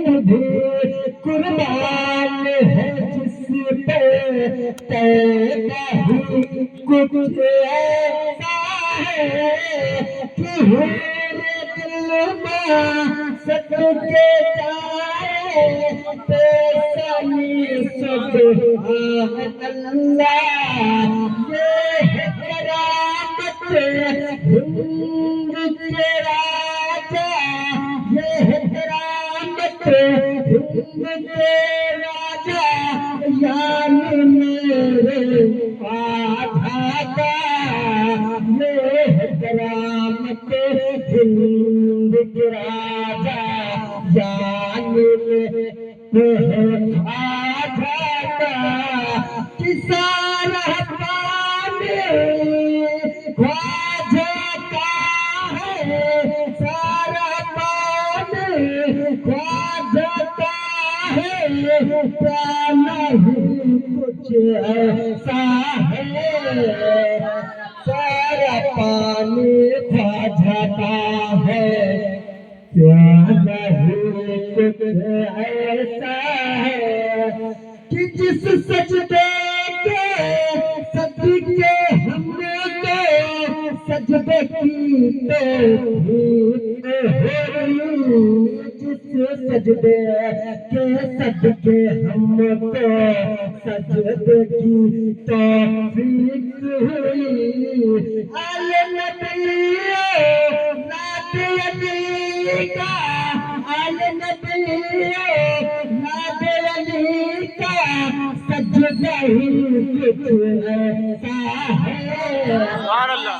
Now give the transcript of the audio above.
तुझे कुर्बान है जिस पे तेरा ही कुछ ऐसा है कि मेरे दिल में सदके जाए तेरी सुभान अल्लाह ये है करामत हिंद के राजा ये है करामत हिंद के राजा यान मेरे आधा का ये है करामत हिंद के राजा यान मेरे आधा का किसारा पानी ख्वाजा का है सारा पानी ख्वाजा का है नहीं कुछ ऐसा है सारा पानी ख्वाजा का है क्या नहीं कुछ ऐसा है कि जिस सजदे के सदके हमने तो सजदे की तौफीक हुई जिस सजदे के सदके हमको सजदे की तौफीक हुई आले नबियो नात अली का आले नबियो नात अली का सजदा ही कुछ ऐसा है। सुभान अल्लाह।